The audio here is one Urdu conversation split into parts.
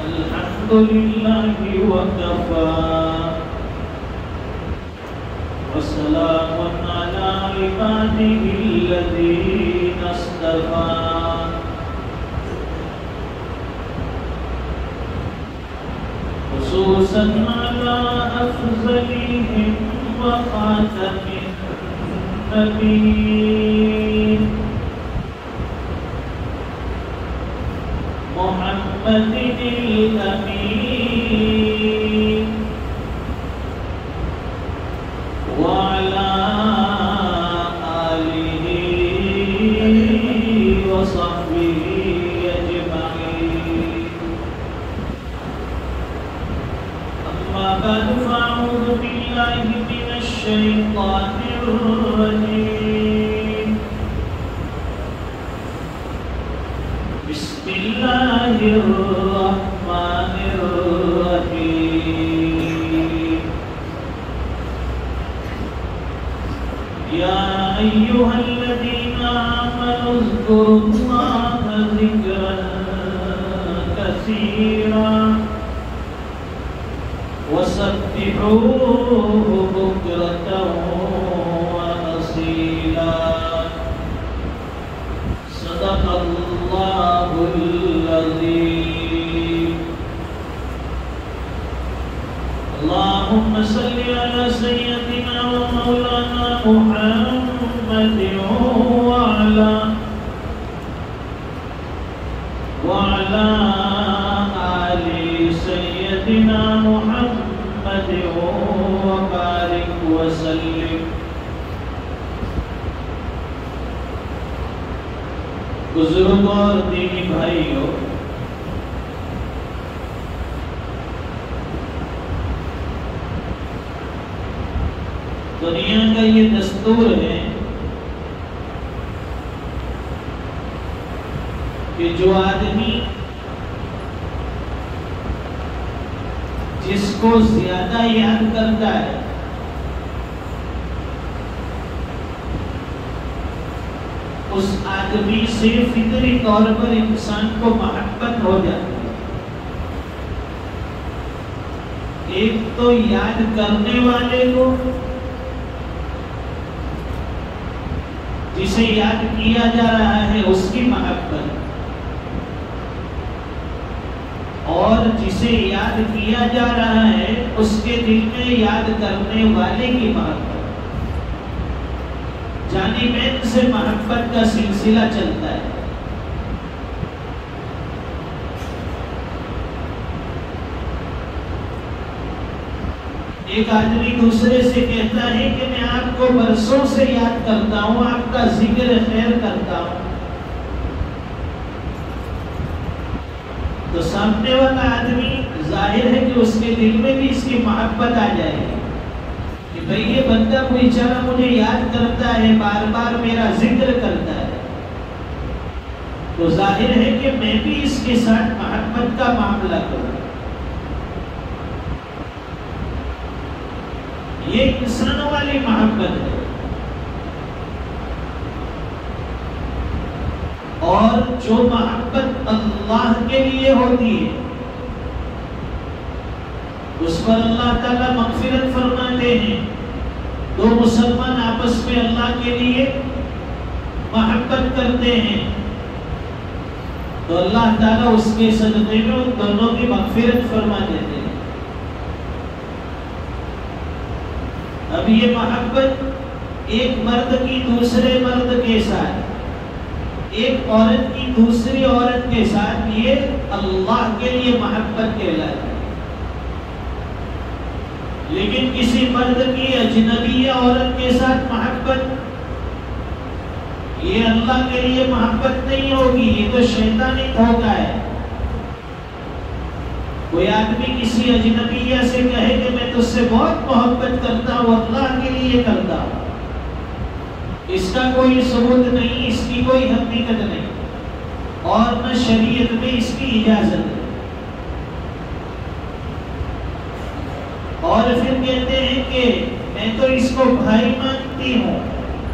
الحمد لله وكفى وسلام على عباده الذين اصطفى خصوصا على أفضلهم وخاتم النبيين محمد الأمين وعلى آله وصحبه أجمعين. أما بعد فأعوذ بالله من الشيطان الرجيم. بسم الله الرحمن الرحيم. يا أيها الذين آمنوا اذكروا الله ذكرا كثيرا وسبحوه بكرة وأصيلا. صدق الله العظيم. اللهم صل على سيدنا ومولانا محمد وعلى آل سيدنا محمد وبارك وسلم. بزرگوں اور دینی بھائیوں، دنیا کا یہ دستور ہے کہ جو آدمی جس کو زیادہ یاد کرتا ہے اس آدمی سے فطری طور پر انسان کو محبت ہو جاتی ہے. ایک تو یاد کرنے والے کو، جسے یاد کیا جا رہا ہے اس کی محبت، اور جسے یاد کیا جا رہا ہے اس کے دل میں یاد کرنے والے کی محبت. جانبین سے محبت کا سلسلہ چلتا ہے. ایک آدمی دوسرے سے کہتا ہے کہ میں آپ کو برسوں سے یاد کرتا ہوں، آپ کا ذکر خیر کرتا ہوں، تو سامنے والا آدمی ظاہر ہے کہ اس کے دل میں بھی اس کی محبت آ جائے گی کہ بھئی یہ بندہ بیچارہ مجھے یاد کرتا ہے، بار بار میرا ذکر کرتا ہے، تو ظاہر ہے کہ میں بھی اس کے ساتھ محبت کا معاملہ کروں. یہ انسانوں والی محبت ہے. اور جو محبت اللہ کے لیے ہوتی ہے اس پر اللہ تعالیٰ مغفرت فرماتے ہیں. دو مسلمان آپس میں اللہ کے لیے محبت کرتے ہیں تو اللہ تعالیٰ اس کے صدقے میں ان دونوں کی مغفرت فرما دیتے ہیں. اب یہ محبت ایک مرد کی دوسرے مرد کے ساتھ، ایک عورت کی دوسری عورت کے ساتھ، یہ اللہ کے لیے محبت کہلاتی ہے. لیکن کسی مرد کی اجنبی عورت کے ساتھ محبت، یہ اللہ کے لیے محبت نہیں ہوگی، یہ تو شیطانی دھوکہ ہے. کوئی آدمی کسی اجنبیہ سے کہے کہ میں تجھ سے بہت محبت کرتا ہوں، اللہ کے لیے کرتا ہوں، اس کا کوئی ثبوت نہیں، اس کی کوئی حقیقت نہیں، اور نہ شریعت میں اس کی اجازت ہے. اور پھر کہتے ہیں کہ میں تو اس کو بھائی مانتی ہوں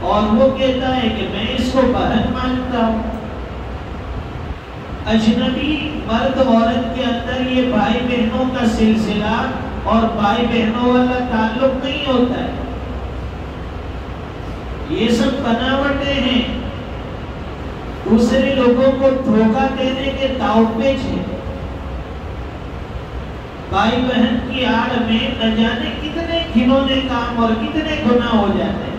اور وہ کہتا ہے کہ میں اس کو بہن مانتا ہوں۔ اجنبی مرد عورت کے اندر یہ بھائی بہنوں کا سلسلہ اور بھائی بہنوں والا تعلق نہیں ہوتا ہے، یہ سب بناوٹیں ہیں، دوسرے لوگوں کو دھوکہ دینے کے داؤ پیچ ہیں۔ بھائی بہن کی آڑ میں نہ جانے کتنے گھنونے کام اور کتنے گناہ ہو جاتے ہیں۔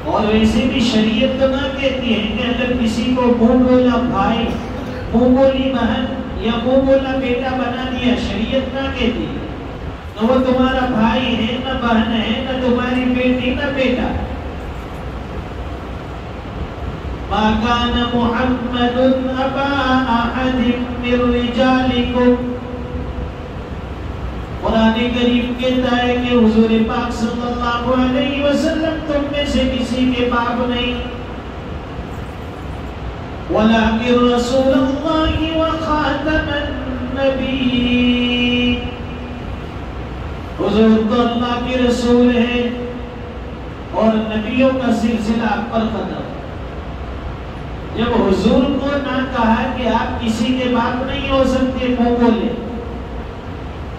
اور ویسے بھی شریعت تو نہ کہتی ہے کہ اگر کسی کو منہ بولا بھائی، منہ بولی بہن یا منہ بولا بیٹا بنا دیا، شریعت نہ کہتی ہے نہ وہ تمہارا بھائی ہے نہ بہن ہے نہ تمہاری بیٹی نہ بیٹا۔ ما كان محمد أبا أحد من رجالكم، قرآن کریم کہتا ہے کہ حضور پاک صلی اللہ علیہ وسلم تم میں سے کسی کے باپ نہیں، وَلَكِنْ رَسُولَ اللَّهِ وَخَاتَمَ النَّبِيِّينَ، حضور تو اللہ کے رسول ہیں اور نبیوں کا سلسلہ آپ پر ختم۔ جب حضور کو نہ کہا کہ آپ کسی کے باپ نہیں ہو سکتے منہ بولے،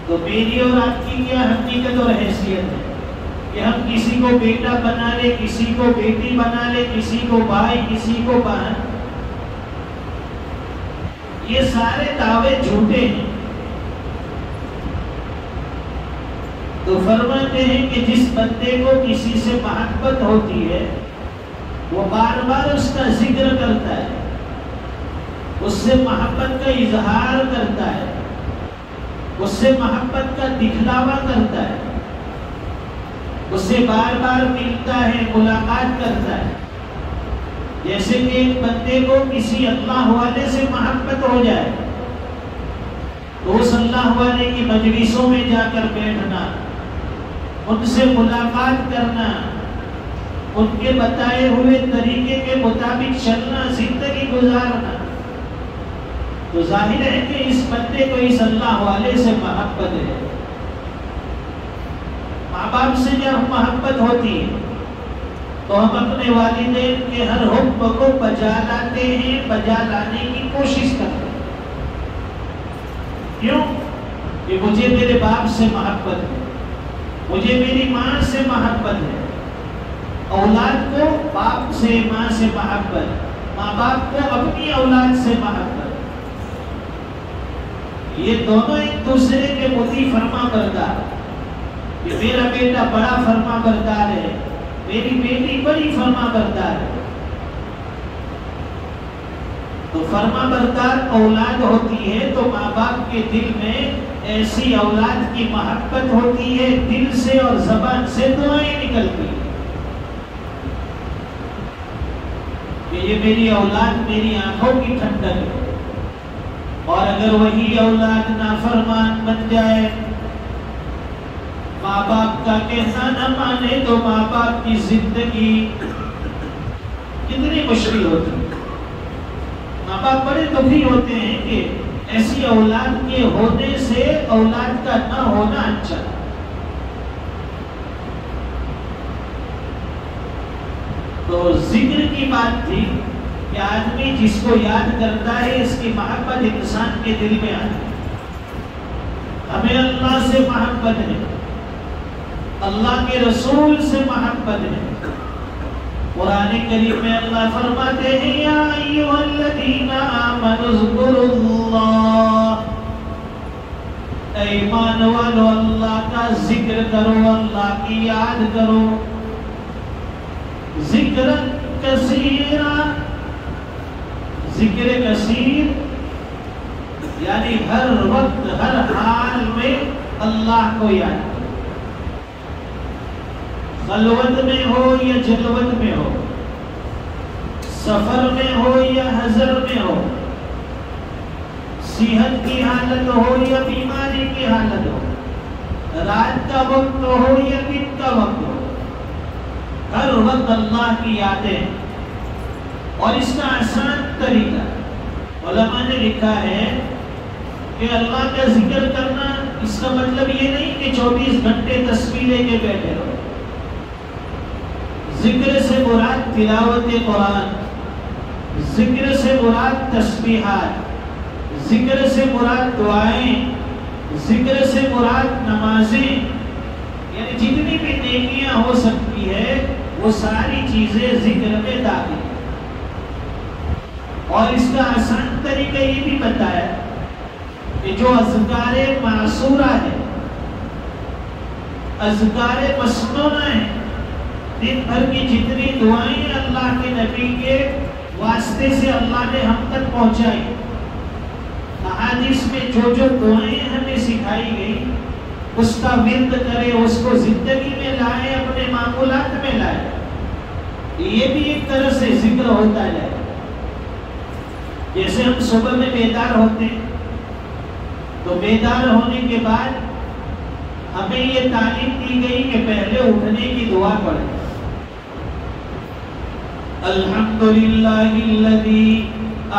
تو میری اور آپ کی کیا حقیقت اور حیثیت ہے کہ ہم کسی کو بیٹا بنا لے، کسی کو بیٹی بنا لے، کسی کو بھائی، کسی کو بہن؟ یہ سارے دعوے جھوٹے ہیں۔ تو فرماتے ہیں کہ جس بندے کو کسی سے محبت ہوتی ہے وہ بار بار اس کا ذکر کرتا ہے، اس سے محبت کا اظہار کرتا ہے، اس سے محبت کا دکھلاوا کرتا ہے، اس سے بار بار ملتا ہے، ملاقات کرتا ہے۔ جیسے کہ ایک بندے کو کسی اللہ والے سے محبت ہو جائے تو اس اللہ والے کی مجلسوں میں جا کر بیٹھنا، ان سے ملاقات کرنا، ان کے بتائے ہوئے طریقے کے مطابق چلنا، زندگی گزارنا، تو ظاہر ہے کہ اس بندے کو اس اللہ والے سے محبت ہے۔ ماں باپ سے جب محبت ہوتی ہے تو ہم اپنے والدین کے ہر حکم کو بجا لاتے ہیں، بجا لانے کی کوشش کرتے ہیں۔ کیوں؟ کہ مجھے میرے باپ سے محبت ہے، مجھے میری ماں سے محبت ہے۔ اولاد کو باپ سے، ماں سے محبت، ماں باپ کو اپنی اولاد سے محبت، یہ دونوں ایک دوسرے کے مطیع فرما بردار، کہ میرا بیٹا بڑا فرما بردار ہے، میری بیٹی بڑی فرما بردار ہے۔ تو فرما بردار اولاد ہوتی ہے تو ماں باپ کے دل میں ایسی اولاد کی محبت ہوتی ہے، دل سے اور زبان سے دعائیں نکلتی ہیں کہ یہ میری اولاد میری آنکھوں کی ٹھنڈک ہے۔ اور اگر وہی اولاد نافرمان بن جائے، ماں باپ کا کہنا نہ مانے، تو ماں باپ کی زندگی کتنی مشکل ہوتی ہے۔ ماں باپ بڑے دکھی ہوتے ہیں کہ ایسی اولاد کے ہونے سے اولاد کا نہ ہونا اچھا۔ تو ذکر کی بات تھی کہ آدمی جس کو یاد کرتا ہے اس کی محبت انسان کے دل میں آتی ہے۔ ہمیں اللہ سے محبت ہے، اللہ کے رسول سے محبت ہے۔ قرآن کریم میں اللہ فرماتے ہیں یا ایھا الذین آمنوا اذکروا اللہ، اے ایمان والو اللہ کا ذکر کرو، اللہ کی یاد کرو، ذکر کثیرا، ذکر کثیر یعنی ہر وقت ہر حال میں اللہ کو یاد کرو، خلوت میں ہو یا جلوت میں ہو، سفر میں ہو یا حضر میں ہو، صحت کی حالت ہو یا بیماری کی حالت ہو، رات کا وقت ہو یا دن کا وقت ہو، ہر وقت اللہ کی یادیں۔ اور اس کا آسان طریقہ علماء نے لکھا ہے کہ اللہ کا ذکر کرنا اس کا مطلب یہ نہیں کہ 24 گھنٹے تسبیح لے کے بیٹھے رہو، ذکر سے مراد تلاوت قرآن، ذکر سے مراد تسبیحات، ذکر سے مراد دعائیں، ذکر سے مراد نمازیں، یعنی جتنی بھی نیکیاں ہو سکتی ہے وہ ساری چیزیں ذکر میں داخل ہیں۔ اور اس کا آسان طریقہ یہ بھی بتایا کہ جو اذکار معصورہ ہے، اذکار مسنونہ ہے، دن بھر کی جتنی دعائیں اللہ کے نبی کے واسطے سے اللہ نے ہم تک پہنچائی، احادیث میں جو جو دعائیں ہمیں سکھائی گئی اس کا ورد کرے، اس کو زندگی میں لائے، اپنے معمولات میں لائے، یہ بھی ایک طرح سے ذکر ہوتا جائے۔ جیسے ہم صبح میں بیدار ہوتے ہیں تو بیدار ہونے کے بعد ہمیں یہ تعلیم دی گئی کہ پہلے اٹھنے کی دعا پڑھیں، الحمدللہ الذی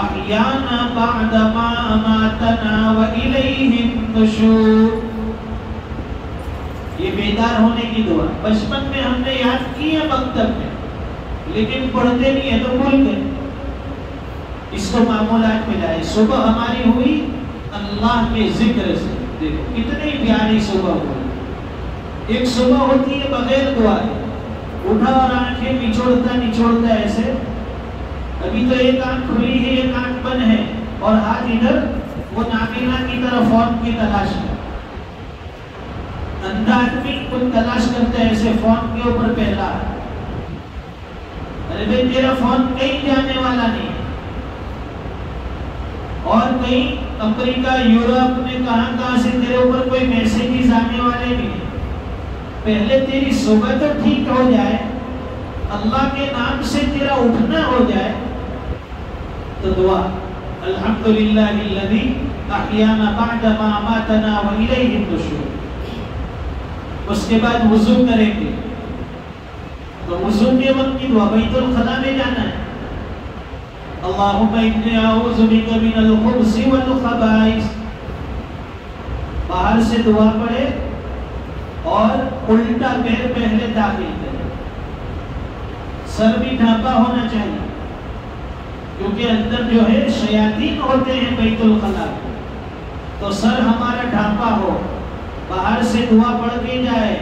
احیانا بعد ما اماتنا والیہ النشور۔ یہ بیدار ہونے کی دعا بچپن میں ہم نے یاد کی ہے مکتب میں، لیکن پڑھتے نہیں ہیں تو بھول گئے، اس کو معمولات میں لائے۔ صبح ہماری ہوئی اللہ کے ذکر سے، دیکھو کتنی پیاری صبح ہوئی۔ ایک صبح ہوتی ہے بغیر دعا کے، اٹھا اور آنکھیں نچوڑتا ایسے، ابھی تو ایک آنکھ کھلی ہے ایک آنکھ بند ہے، اور ہاتھ ادھر وہ نابینا کی طرف فون کی تلاش میں، اندھا آدمی کچھ تلاش کرتا ہے ایسے فون کے اوپر پہلا، ارے بھائی تیرا فون کہیں جانے والا نہیں ہے، اور کہیں امریکہ یورپ میں کہاں سے تیرے اوپر کوئی میسیجز آنے والے نہیں ہیں۔ پہلے تیری صبح تو ٹھیک ہو جائے، اللہ کے نام سے تیرا اٹھنا ہو جائے تو دعا الحمدللہ الذی احیانا بعد ما اماتنا والیہ النشور۔ اس کے بعد وضو کریں گے تو وضو کے وقت کی دعا بیت الخلا میں جانا ہے، اللہم انی اعوذ بک من الخبث والخبائث، باہر سے دعا پڑھے اور الٹا پیر پہلے داخل کرے، سر بھی ڈھانپا ہونا چاہیے کیونکہ اندر جو ہے شیاطین ہوتے ہیں بیت الخلا، تو سر ہمارا ڈھانپا ہو، باہر سے دعا پڑھ کے جائے،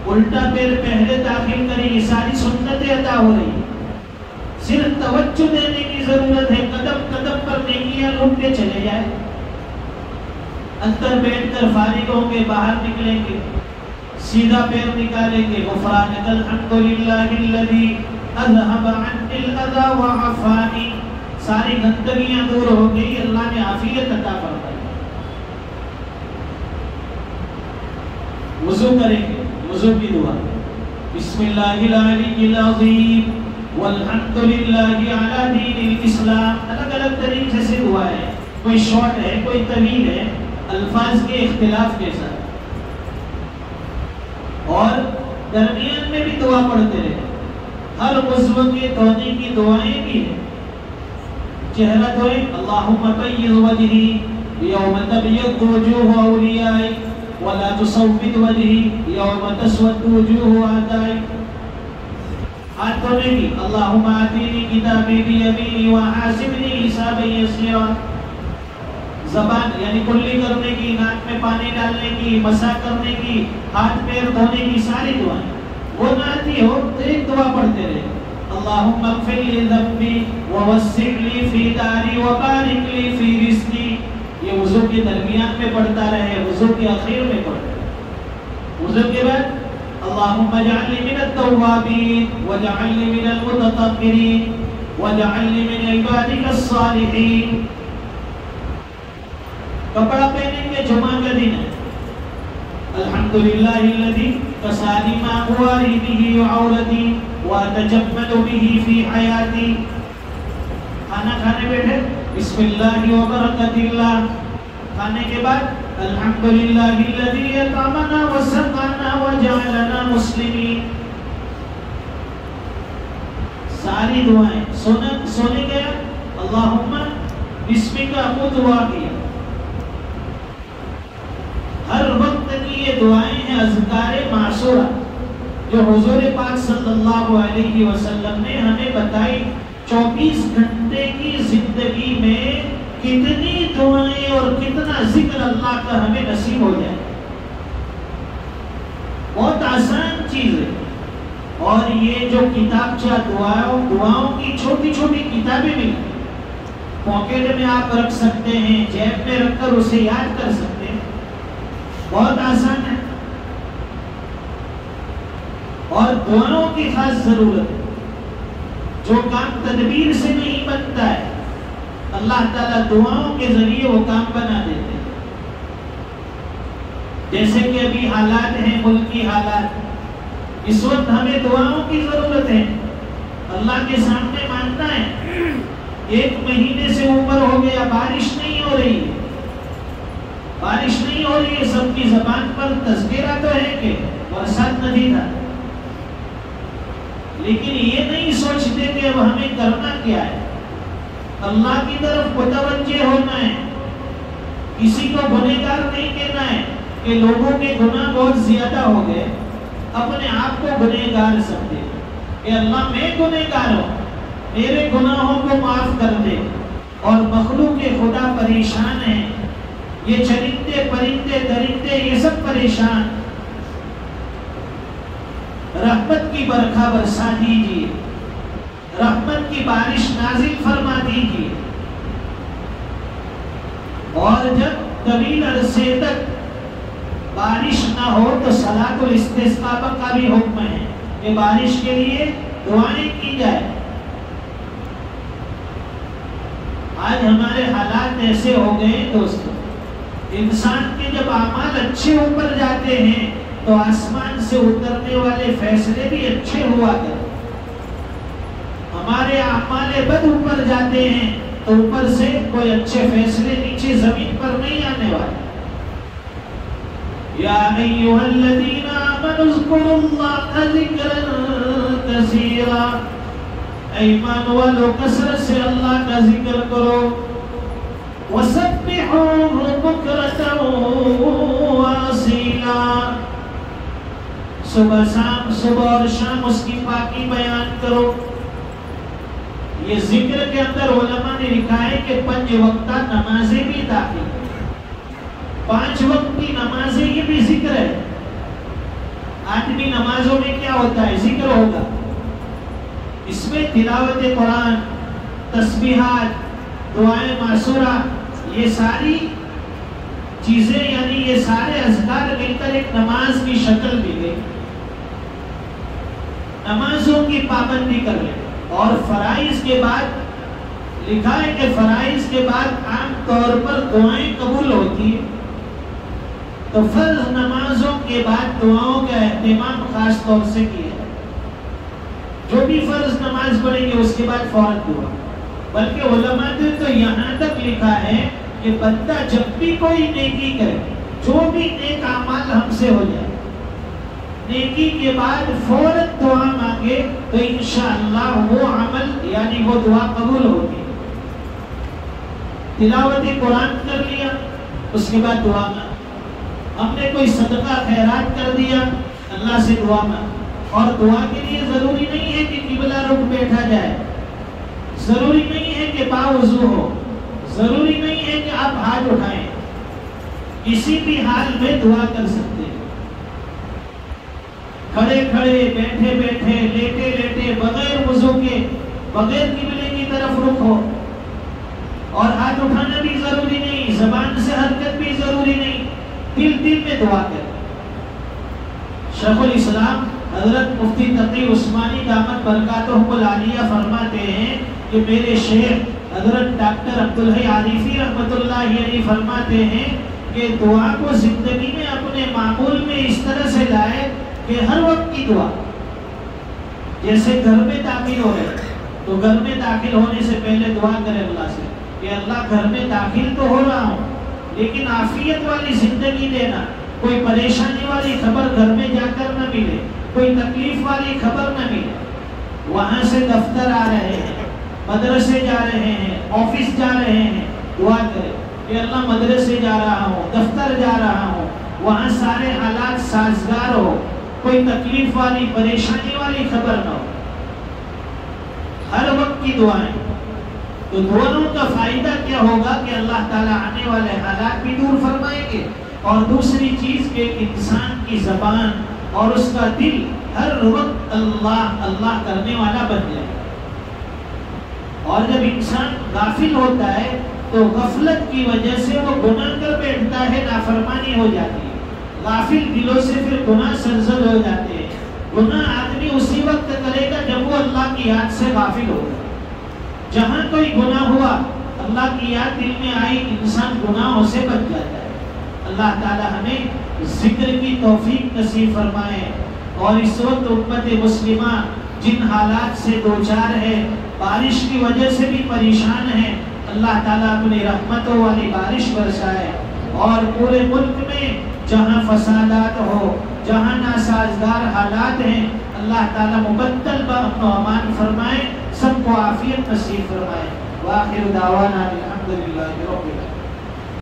الٹا پیر پہلے داخل کرے، یہ ساری سنتیں عطا ہو رہی ہیں۔ صرف توجہ دینے کی ضرورت ہے، قدم قدم پر نیکیاں لوٹتے چلے جائے، اندر بیٹھ کر فارغ ہوں گے، باہر نکلیں گے، سیدھا پیر نکالیں گے، غفرانک الحمدللہ الذی اذھب عنی الاذی وعافانی، ساری گندگیاں دور ہو گئی، اللہ نے عافیت عطا فرمائی۔ وضو کریں گے، وضو کی دعا بسم اللہ العلی العظیم والحمدللہ علی دین الاسلام، الگ الگ طریقے سے دعا ہے، کوئی شارٹ ہے کوئی طویل ہے، الفاظ کے اختلاف کے ساتھ، اور درمیان میں بھی دعا پڑھتے رہے، ہر عضو کے دھونے کی دعائیں بھی ہیں، چہرہ دھوئے اللہم بیض وجہی یوم تبیض وجوہ اولیائک ولا تصود وجہی یوم تسود وجوہ اعدائک، ہاتھ دھونے کی اللہم آتینی کتابی بیمینی وحاسبنی حسابا یسیرا، زبان یعنی کلی کرنے کی، ناک میں پانی ڈالنے کی، مسح کرنے کی، ہاتھ پیر دھونے کی، ساری دعائیں وہ نہ آتی ہو تو ایک دعا پڑھتے رہے، اللہم اغفر لی ذنبی ووسع لی فی داری وبارک لی فی رزقی، یہ وضو کے درمیان میں پڑھتا رہے، وضو کے اخیر میں پڑھتا رہے۔ وضو کے بعد اللہم اجعلنی من التوابین واجعلنی من المتطہرین واجعلنی من عبادک الصالحین، کپڑا پہنیں گے جمعہ کا دن ہے، الحمدللہ الذی کسانی ما اواری به عورتی واتجمل به فی حیاتی، کھانا کھانے بیٹھے بسم اللہ وبرکت اللہ، کھانے کے بعد الحمدللہ الذی اطعمنا وسقانا وجعلنا مسلمین، ساری دعائیں۔ سونے گیا اللہم بسمک کو دعا کیا، ہر وقت کی یہ دعائیں ہیں اذکار معصورہ، جو حضور پاک صلی اللہ علیہ وسلم نے ہمیں بتائی 24 گھنٹے کی زندگی میں کتنی دعائیں اور کتنا ذکر اللہ کا ہمیں نصیب ہو جائے. بہت آسان چیز ہے. اور یہ جو کتابچہ دعاؤں کی چھوٹی چھوٹی کتابیں بھی پاکٹ میں آپ رکھ سکتے ہیں, جیب میں رکھ کر اسے یاد کر سکتے ہیں. بہت آسان ہے. اور دعاؤں کی خاص ضرورت ہے. جو کام تدبیر سے نہیں بنتا ہے اللہ تعالیٰ دعاؤں کے ذریعے وہ کام بنا دیتے ہیں. جیسے کہ ابھی حالات ہیں, ملکی حالات, اس وقت ہمیں دعاؤں کی ضرورت ہے. اللہ کے سامنے مانگنا ہے. 1 مہینے سے اوپر ہو گیا, بارش نہیں ہو رہی ہے, بارش نہیں ہو رہی ہے. سب کی زبان پر تذکرہ تو ہے کہ برسات نہیں تھا, لیکن یہ نہیں سوچتے کہ اب ہمیں کرنا کیا ہے. اللہ کی طرف متوجہ ہونا ہے. کسی کو گنہگار نہیں کہنا ہے کہ لوگوں کے گناہ بہت زیادہ ہو گئے, اپنے آپ کو گنہگار سمجھے کہ اللہ میں گنہگار ہوں, میرے گناہوں کو معاف کر دے. اور مخلوق خدا پریشان ہیں, یہ چرندے پرندے درندے یہ سب پریشان. رحمت کی برکھا برسا دیجیے, رحمت کی بارش نازل فرما دیجیے. اور جب طویل عرصے تک بارش نہ ہو تو صلاۃ الاستسقاء کا بھی حکم ہے کہ بارش کے لیے دعائیں کی جائے. آج ہمارے حالات ایسے ہو گئے دوستو, انسان کے جب اعمال اچھے اوپر جاتے ہیں تو آسمان سے اترنے والے فیصلے بھی اچھے ہوا کرتے. ہمارے اعمال بد اوپر جاتے ہیں تو اوپر سے کوئی اچھے فیصلے نیچے زمین پر نہیں آنے والے. یا ایھا الذین آمنوا اذکروا اللہ ذکرا کثیرا, ایمان والو کثرت سے اللہ کا ذکر کرو. وسبحوہ بکرۃ واصیلا, صبح اور شام اس کی پاکی بیان کرو. یہ ذکر کے اندر علماء نے لکھا ہے کہ 5 وقتہ نمازیں بھی داخل ہیں. 5 وقت کی نمازیں یہ بھی ذکر ہے. آدمی نمازوں میں کیا ہوتا ہے, ذکر ہوگا. اس میں تلاوت قرآن, تسبیحات, دعائیں معصورہ, یہ ساری چیزیں یعنی یہ سارے اذکار مل کر ایک نماز کی شکل دی گئی. نمازوں کی پابندی کر لیں. اور فرائض کے بعد لکھا ہے کہ فرائض کے بعد عام طور پر دعائیں قبول ہوتی ہیں, تو فرض نمازوں کے بعد دعاؤں کا اہتمام خاص طور سے کیا ہے. جو بھی فرض نماز پڑھیں گے اس کے بعد فوراً دعا. بلکہ علماء نے تو یہاں تک لکھا ہے کہ بندہ جب بھی کوئی نیکی کرے, جو بھی نیک اعمال ہم سے ہو جائے, نیکی کے بعد فوراً دعا مانگے تو انشاءاللہ وہ عمل یعنی وہ دعا قبول ہوگی. تلاوت قرآن کر لیا, اس کے بعد دعا مانگ. ہم نے کوئی صدقہ خیرات کر دیا, اللہ سے دعا مانگ. اور دعا کے لیے ضروری نہیں ہے کہ قبلہ رخ بیٹھا جائے, ضروری نہیں ہے کہ باوضو ہو, ضروری نہیں ہے کہ آپ ہاتھ اٹھائیں. کسی بھی حال میں دعا کر سکتے ہیں. کھڑے کھڑے, بیٹھے بیٹھے, لیٹے لیٹے, بغیر وضو کے, بغیر قبلے کی طرف رخ ہو. اور ہاتھ اٹھانا بھی ضروری نہیں, زبان سے حرکت بھی ضروری نہیں, دل میں دعا کریں. شیخ الاسلام حضرت مفتی تقی عثمانی دامت برکاتہ العالیہ فرماتے ہیں کہ میرے شیخ حضرت ڈاکٹر عبدالحی عارفی رحمۃ اللہ علیہ فرماتے ہیں کہ دعا کو زندگی میں اپنے معمول میں اس طرح سے لائے کہ ہر وقت کی دعا. جیسے گھر میں داخل ہو رہے تو گھر میں داخل ہونے سے پہلے دعا کرے اللہ سے کہ اللہ گھر میں داخل تو ہو رہا ہوں لیکن عافیت والی زندگی دینا, کوئی پریشانی والی خبر گھر میں جا کر نہ ملے, کوئی تکلیف والی خبر نہ ملے. وہاں سے دفتر آ رہے ہیں, مدرسے جا رہے ہیں, آفس جا رہے ہیں, دعا کرے کہ اللہ مدرسے جا رہا ہوں, دفتر جا رہا ہوں, وہاں سارے حالات سازگار ہو, کوئی تکلیف والی پریشانی والی خبر نہ ہو، ہر وقت کی دعائیں. تو دونوں کا فائدہ کیا ہوگا کہ اللہ تعالیٰ آنے والے حالات بھی دور فرمائیں گے، اور دوسری چیز کہ انسان کی زبان اور اس کا دل ہر وقت اللہ اللہ کرنے والا بن جائے. اور جب انسان غافل ہوتا ہے تو غفلت کی وجہ سے وہ گناہ کر بیٹھتا ہے، نافرمانی ہو جاتی ہے. غافل دلوں سے پھر گناہ سرزد ہو جاتے ہیں. گناہ آدمی اسی وقت کرے گا جب وہ اللہ کی یاد سے غافل ہوگا. جہاں کوئی گناہ ہوا، اللہ کی یاد دل میں آئی، انسان گناہوں سے بچ جاتا ہے. اللہ تعالی ہمیں ذکر کی توفیق نصیب فرمائے. اور اس وقت امت مسلمہ جن حالات سے دوچار ہے، بارش کی وجہ سے بھی پریشان ہے، اللہ تعالیٰ اپنی رحمتوں والی بارش برسائے. اور پورے ملک میں جہاں فسادات ہو، جہاں ناسازگار حالات ہیں، اللہ تعالیٰ مبدل بامن و امان فرمائے، سب کو عافیت نصیب فرمائے. وآخر دعوانا الحمدللہ رب العالمین.